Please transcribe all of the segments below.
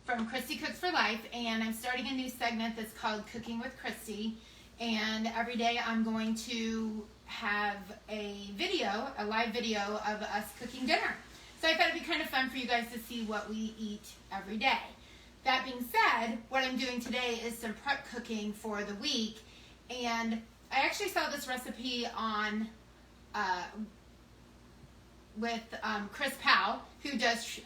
from Christy Cooks for Life, and I'm starting a new segment that's called Cooking with Christy. And every day I'm going to have a live video of us cooking dinner. So I thought it'd be kind of fun for you guys to see what we eat every day. That being said, what I'm doing today is some prep cooking for the week. And I actually saw this recipe on with Chris Powell, who does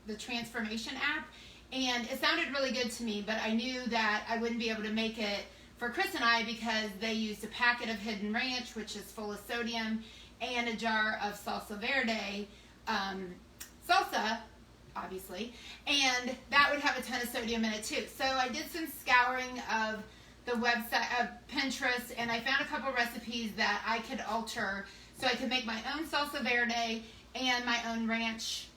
the Transformation app. And it sounded really good to me, but I knew that I wouldn't be able to make it for Chris and I because they used a packet of Hidden Ranch, which is full of sodium, and a jar of salsa verde salsa, obviously, and that would have a ton of sodium in it too. So I did some scouring of the website, of Pinterest, and I found a couple recipes that I could alter so I could make my own salsa verde and my own ranch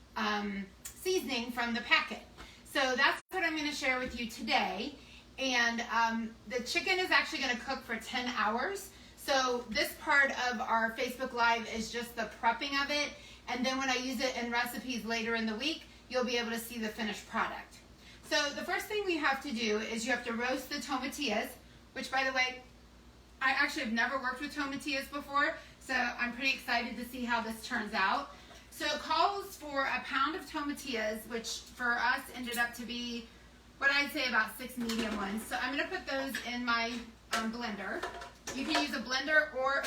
seasoning from the packet. So that's what I'm going to share with you today. And the chicken is actually going to cook for 10 hours. So this part of our Facebook Live is just the prepping of it. And then when I use it in recipes later in the week, you'll be able to see the finished product. So the first thing we have to do is you have to roast the tomatillas, which, by the way, I actually have never worked with tomatillas before. So I'm pretty excited to see how this turns out. So it calls for a pound of tomatillas, which for us ended up to be what I'd say about 6 medium ones. So I'm going to put those in my blender. You can use a blender or a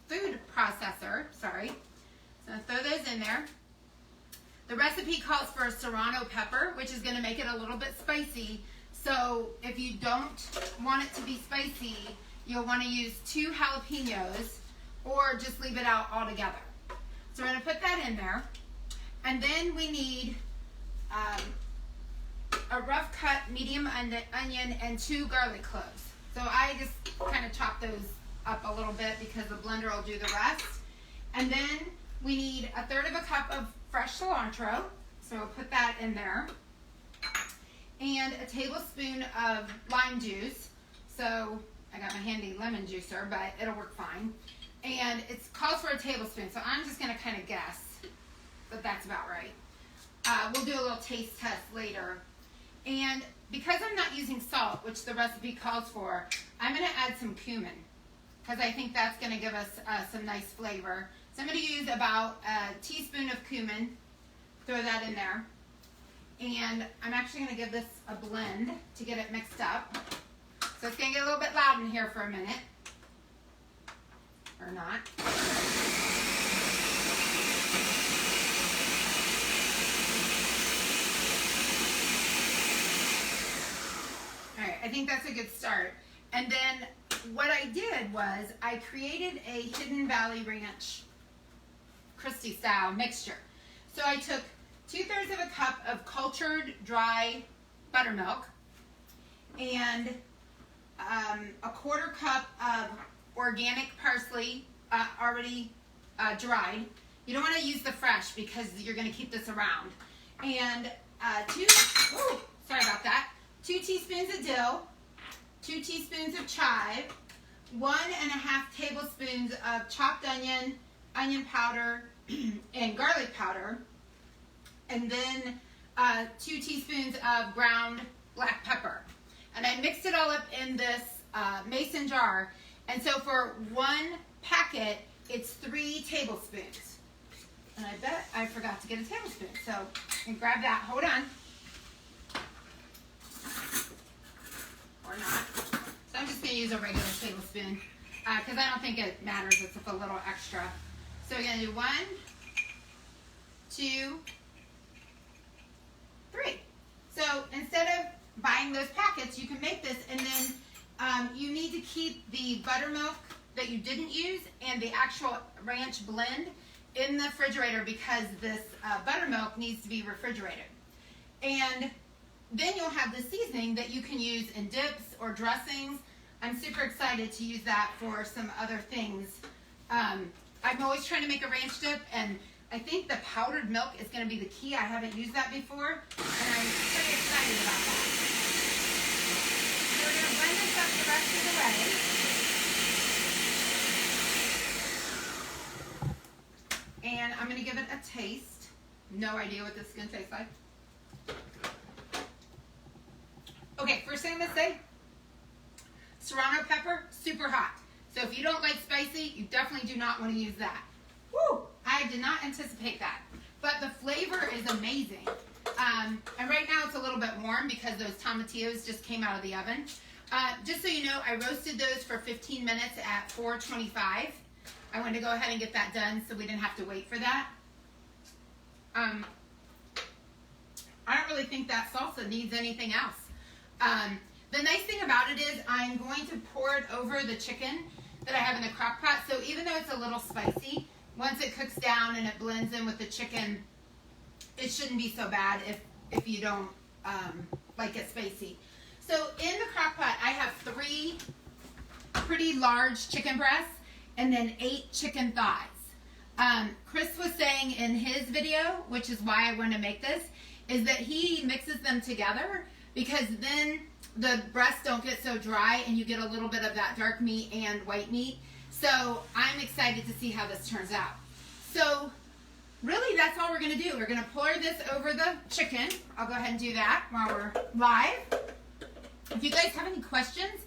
food processor. Sorry. So I'll throw those in there. The recipe calls for a serrano pepper, which is going to make it a little bit spicy. So if you don't want it to be spicy, you'll want to use 2 jalapenos or just leave it out altogether. So we're going to put that in there. And then we need a rough cut medium onion and 2 garlic cloves. So I just kind of chop those up a little bit because the blender will do the rest. And then we need 1/3 cup of fresh cilantro. So we'll put that in there. And a tablespoon of lime juice. So I got my handy lemon juicer, but it'll work fine. And it calls for a tablespoon, so I'm just going to kind of guess that that's about right. We'll do a little taste test later. And because I'm not using salt, which the recipe calls for, I'm going to add some cumin because I think that's going to give us some nice flavor. So I'm going to use about a teaspoon of cumin, throw that in there. And I'm actually going to give this a blend to get it mixed up. So it's going to get a little bit loud in here for a minute. Or not. Alright, I think that's a good start. And then what I did was I created a Hidden Valley Ranch Christy style mixture. So I took 2/3 of a cup of cultured dry buttermilk and a 1/4 cup of organic parsley already dried. You don't want to use the fresh because you're going to keep this around. And 2 teaspoons of dill, 2 teaspoons of chive, 1.5 tablespoons of chopped onion, onion powder, and garlic powder, and then 2 teaspoons of ground black pepper. And I mixed it all up in this mason jar. And so for 1 packet, it's 3 tablespoons. And I bet I forgot to get a tablespoon. So I can grab that. Hold on. Or not. So I'm just going to use a regular tablespoon because I don't think it matters. It's a little extra. So we're going to do 1, 2, 3. So instead of buying those packets, you can make this, and then you need to keep the buttermilk that you didn't use and the actual ranch blend in the refrigerator because this buttermilk needs to be refrigerated. And then you'll have the seasoning that you can use in dips or dressings. I'm super excited to use that for some other things. I'm always trying to make a ranch dip, and I think the powdered milk is going to be the key. I haven't used that before, and I'm pretty excited about that. So we're going to blend this up the rest of the way. And I'm going to give it a taste. No idea what this is going to taste like. going to say? Serrano pepper, super hot. So if you don't like spicy, you definitely do not want to use that. Woo! I did not anticipate that. But the flavor is amazing. And right now it's a little bit warm because those tomatillos just came out of the oven. Just so you know, I roasted those for 15 minutes at 425. I wanted to go ahead and get that done so we didn't have to wait for that. I don't really think that salsa needs anything else. The nice thing about it is I'm going to pour it over the chicken that I have in the crock pot. So even though it's a little spicy, once it cooks down and it blends in with the chicken, it shouldn't be so bad if you don't like it spicy. So in the crock pot, I have 3 pretty large chicken breasts and then 8 chicken thighs. Chris was saying in his video, which is why I want to make this, is that he mixes them together because then the breasts don't get so dry and you get a little bit of that dark meat and white meat. So I'm excited to see how this turns out. So really that's all we're going to do. We're going to pour this over the chicken. I'll go ahead and do that while we're live. If you guys have any questions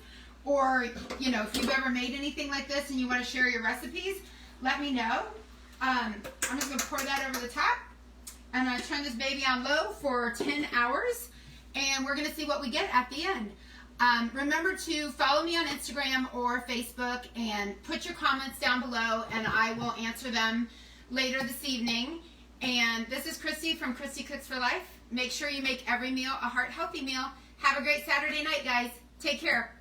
or, you know, if you've ever made anything like this and you want to share your recipes, let me know. I'm just going to pour that over the top. I'm going to turn this baby on low for 10 hours. And we're going to see what we get at the end. Remember to follow me on Instagram or Facebook and put your comments down below and I will answer them later this evening. And this is Christy from Christy Cooks for Life. Make sure you make every meal a heart-healthy meal. Have a great Saturday night, guys. Take care.